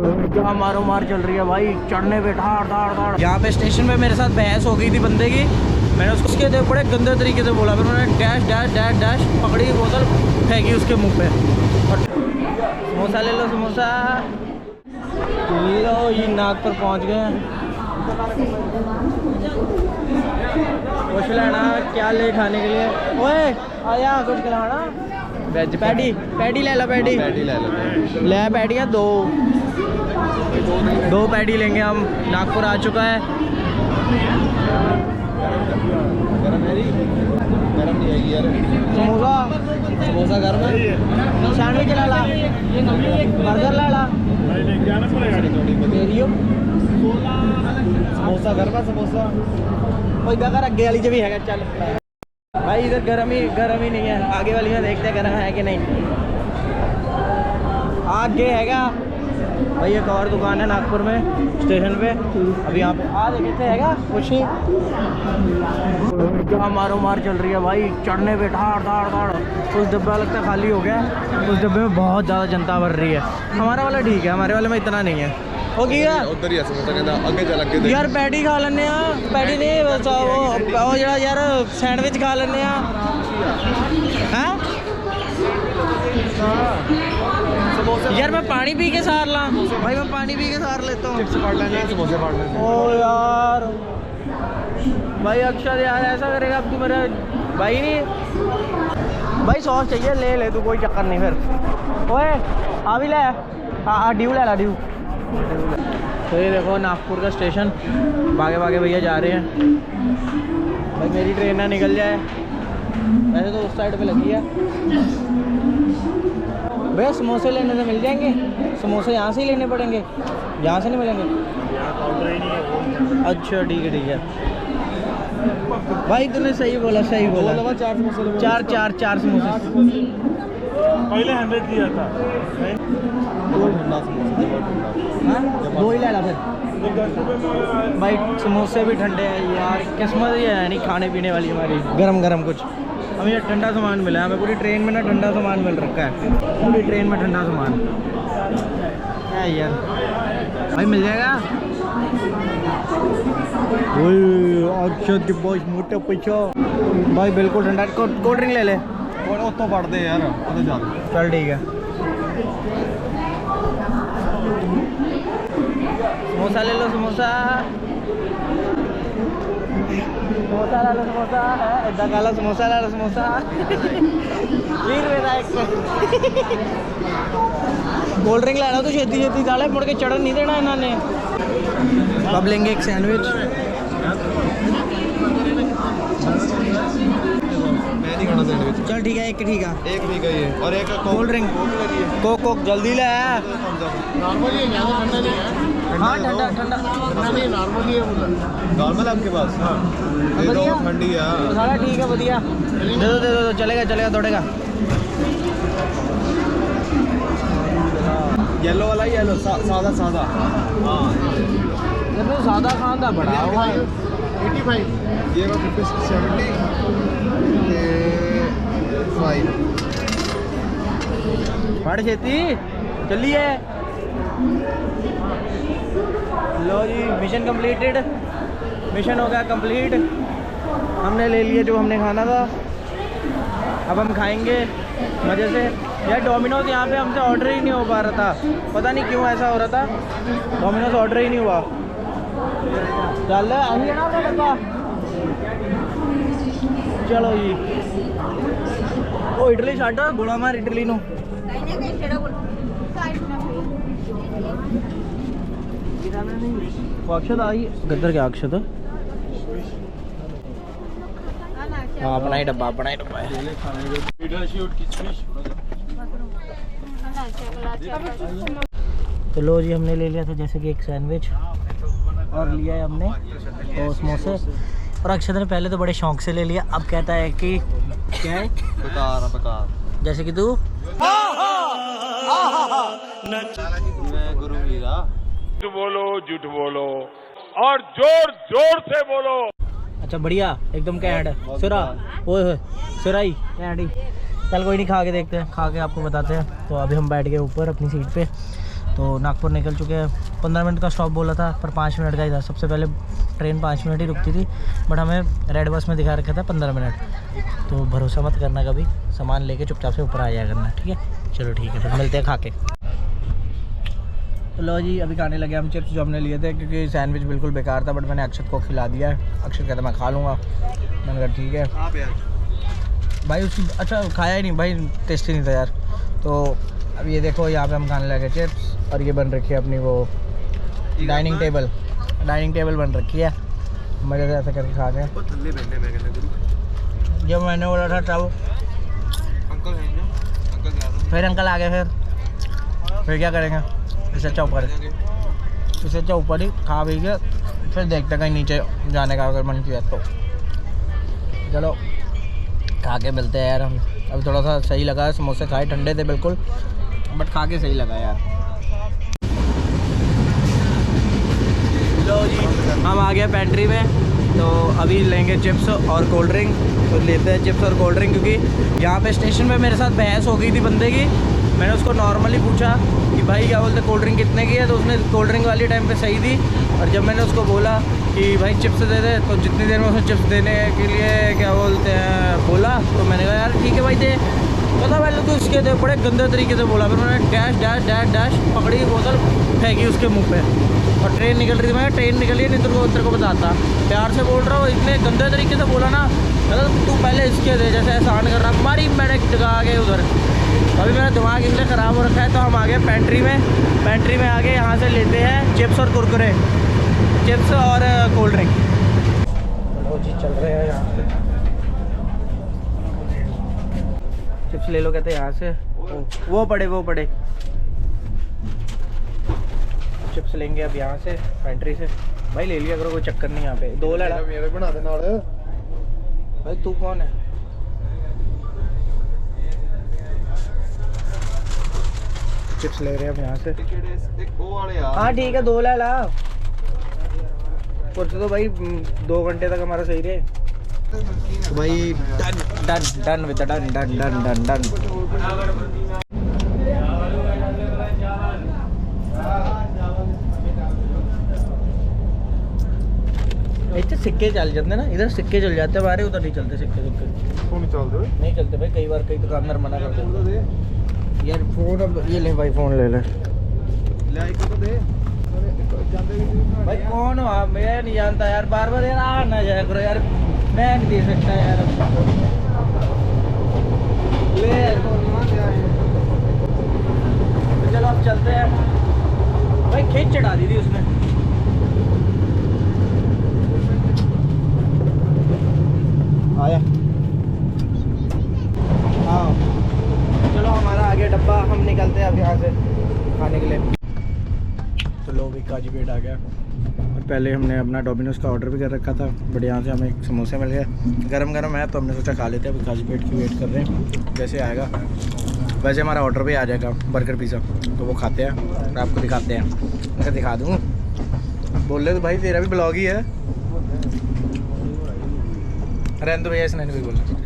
क्या मारो मार चल रही है भाई, चढ़ने पे ठाड़ ठाड़ ठाड़। यहाँ पे स्टेशन पे मेरे साथ बहस हो गई थी बंदे की, मैंने उसके थे बड़े गंदे तरीके से बोला, फिर उन्होंने डैश डैश डैश डैश पकड़ी बोतल फेंकी उसके मुंह पे। और समोसा ले लो, समोसा लो। ये नाक पर पहुँच गए हैं। कुछ लेना क्या ले खाने के लिए? ओए आया कुछ खिलाना? वेज पैडी, पैडी ले लो, पैडी ले लो, ले पैडियाँ दो पैडी लेंगे हम। नागपुर आ चुका है। समोसा समोसा घर में, सैंडविच ला ला, बर्गर ला ला, समोसा घर का समोसा। कोई दगर अगे वाली च भी है। चल भाई इधर गरम ही नहीं है, आगे वाली में देखते हैं गरम है कि नहीं। आगे हैगा भाई एक और दुकान है नागपुर में स्टेशन पे। अभी यहाँ पे आ देखते हैगा कुछ ही। क्या मारो मार चल रही है भाई, चढ़ने पे ठाड़ ठाड़ ठाड़। उस डब्बा लगता है खाली हो गया, उस डब्बे में बहुत ज़्यादा जनता भर रही है। हमारा वाला ठीक है, हमारे वाले में इतना नहीं है। ओके उधर ही आगे चल के यार पैडी खा लेने, पैडी नहीं वो जरा यार सैंडविच खा लेने। यार मैं पानी पी के सार ला भाई, मैं पानी पी के सार लेता हूँ। ओ यार भाई अक्षर यार ऐसा करेगा अब तू मेरा भाई नहीं भाई। सॉस चाहिए ले तू, कोई चक्कर नहीं। फिर ओए आ भी ले, हाँ ड्यू ले ला, ड्यू। तो ये देखो नागपुर का स्टेशन, भागे भागे भैया जा रहे हैं भाई। मेरी ट्रेन ना निकल जाए। वैसे तो उस साइड पे लगी है भैया। समोसे लेने से मिल जाएंगे? समोसे यहाँ से ही लेने पड़ेंगे, यहाँ से नहीं मिलेंगे? अच्छा ठीक है भाई, तूने सही बोला चार समोसे पहले 100 दिया था। दो ही ले ला फिर भाई। समोसे भी ठंडे हैं यार, किस्मत ही है नहीं खाने पीने वाली हमारी। गरम कुछ हमें ये ठंडा सामान मिला है। हमें पूरी ट्रेन में ना ठंडा सामान मिल रखा है, पूरी ट्रेन में ठंडा सामान। क्या यार भाई मिल जाएगा? अच्छा डिब्बा मोटा पैसा भाई, बिल्कुल ठंडा। कोल्ड ड्रिंक ले ले। तो पढ़ दे यार, चल ठीक है। समोसा ले लो, समोसा ला लो, समोसा है इधर का लो, समोसा ला लो, समोसा 20 रुपये का एक। कोल्ड ड्रिंक लाना तो छेती डाले, मुड़ के चढ़न नहीं देना इन्होंने। अब लेंगे एक सैंडविच। चल ठीक है, एक ठीक है ये, और एक कोल्ड ड्रिंक कोक जल्दी ले। हाँ ठंडा नहीं, नॉर्मल आपके पास? हाँ ठंडी है सारा ठीक है, बढ़िया। दे दो चलेगा दौड़ेगा। येलो वाला, येलो सादा। हाँ तो सादा खाना बड़ा हुआ 85 ये 70 5 पढ़ खेती चलिए। लो जी मिशन कंप्लीटेड, मिशन हो गया कंप्लीट। हमने ले लिए जो हमने खाना था, अब हम खाएंगे मज़े से। यार डोमिनोज यहाँ पे हमसे ऑर्डर ही नहीं हो पा रहा था, पता नहीं क्यों ऐसा हो रहा था। डोमिनोज ऑर्डर ही नहीं हुआ। चल आइए ना लड़का, चलो जी। ओ इडली छाट गोला मार इडली नो। अक्षत आई गद्दर क्या अक्षत? हाँ अपना ही डब्बा है। तो लो जी हमने ले लिया था जैसे कि एक सैंडविच और लिया है हमने और समोसे। और अक्षत ने पहले तो बड़े शौक से ले लिया, अब कहता है कि क्या है बेकार जैसे कि तू गुरु वीरा। झूठ बोलो और जोर जोर से बोलो। अच्छा बढ़िया एकदम कैंड सिरा, ओए होए सिराई कैंडी। चल कोई नहीं, खा के देखते हैं, खा के आपको बताते हैं। तो अभी हम बैठ गए ऊपर अपनी सीट पे तो नागपुर निकल चुके हैं। 15 मिनट का स्टॉप बोला था पर 5 मिनट का ही था। सबसे पहले ट्रेन 5 मिनट ही रुकती थी, बट हमें रेड बस में दिखा रखा था 15 मिनट। तो भरोसा मत करना कभी, सामान लेके चुपचाप से ऊपर आ जाया करना, ठीक है। चलो ठीक है, फिर मिलते हैं खा के। तो लो जी, अभी खाने लगे हम चिप्स जो हमने लिए थे, क्योंकि सैंडविच बिल्कुल बेकार था, बट मैंने अक्षत को खिला दिया है। अक्षत कहता मैं खा लूँगा, मैंने कहा ठीक है भाई। उसकी अच्छा खाया ही नहीं भाई, टेस्टी नहीं था यार। तो अब ये देखो, यहाँ पे हम खाने लगे चिप्स, और ये बन रखी है अपनी वो डाइनिंग टेबल बन रखी है। मज़े से ऐसा करके खा गए। जब मैंने बोला था तब फिर अंकल आ गए, फिर क्या करेंगे, इससे अच्छा ऊपर ही खा भी के फिर देखते कहीं नीचे जाने का अगर मन किया तो। चलो खा के मिलते हैं यार हम। अभी थोड़ा सा सही लगा, समोसे खाए ठंडे थे बिल्कुल, बट खा के सही लगा यार। लो जी, हम आ गए पेंट्री में। तो अभी लेंगे चिप्स और कोल्ड ड्रिंक। तो लेते हैं चिप्स और कोल्ड ड्रिंक, क्योंकि यहाँ पे स्टेशन पे मेरे साथ बहस हो गई थी बंदे की। मैंने उसको नॉर्मली पूछा कि भाई क्या बोलते कोल्ड ड्रिंक कितने की है, तो उसने कोल्ड ड्रिंक वाली टाइम पे सही दी। और जब मैंने उसको बोला कि भाई चिप्स दे दे, तो जितनी देर में उसने चिप्स देने के लिए क्या बोलते हैं बोला, तो मैंने कहा यार ठीक है भाई दे। पता पहले तो इसके दे बड़े गंदे तरीके से बोला, फिर मैंने डैश डैश डैश डैश पकड़ी बोतल, फेंकी उसके मुँह पे, और ट्रेन निकल रही थी। मैं ट्रेन निकली है, नहीं तेरे को बताता, प्यार से बोल रहा हूँ। इतने गंदे तरीके से बोला ना, मतलब तू पहले इसके दे, जैसे एहसान कर रहा। मारी मैंने जगह आ गए उधर। अभी मेरा दिमाग इसलिए ख़राब हो रखा है। तो हम आ गए पेंट्री में आ गए। यहाँ से लेते हैं चिप्स और कुरकुरे, चिप्स और कोल्ड ड्रिंक। चलो जी, चल रहे हैं यहाँ से। चिप्स ले लो कहते हैं यहाँ से। वो पड़े चिप्स लेंगे अब यहाँ से पेंट्री से। भाई ले लिया करो, कोई चक्कर नहीं। यहाँ पे 2 लड़ा मेरे बना दे नाल। भाई तू कौन है? चिप्स ले रहे हैं अब यहाँ से। हाँ ठीक है, 2 ला कुछ तो भाई 2 घंटे तक हमारा सही रहे। तो भाई डन विद डन। इतने सिक्के चल जाते ना, इधर सिक्के चल जाते हमारे, उधर नहीं चलते सिक्के। नहीं चलते भाई, कई बार कई दुकानदार मना कर देते यार। फोन अब ये ले भाई, फोन ले भाई। कौन हो आप? मैं नहीं जानता यार, बार यार आ ना जाया करो यार, मैं नहीं दे सकता यार। ले तो चलो अब चलते हैं भाई। खींच चढ़ा दी थी उसने। आया हाँ, चलो हमारा आ गया डब्बा, हम निकलते हैं अब यहाँ से खाने के लिए। तो लो भी काजी पेट आ गया। और पहले हमने अपना डोमिनोज का ऑर्डर भी कर रखा था, बट यहाँ से हमें समोसे मिल गए, गरम है, तो हमने सोचा खा लेते हैं। अभी काजी पेट की वेट कर रहे हैं, जैसे आएगा वैसे हमारा ऑर्डर भी आ जाएगा, बर्गर पिज़्ज़ा। तो वो खाते हैं और आपको दिखाते हैं। मैं दिखा दूँ, बोल रहे तो भाई तेरा भी ब्लॉग ही है। रहने दो भैया, इसने नहीं बोलना।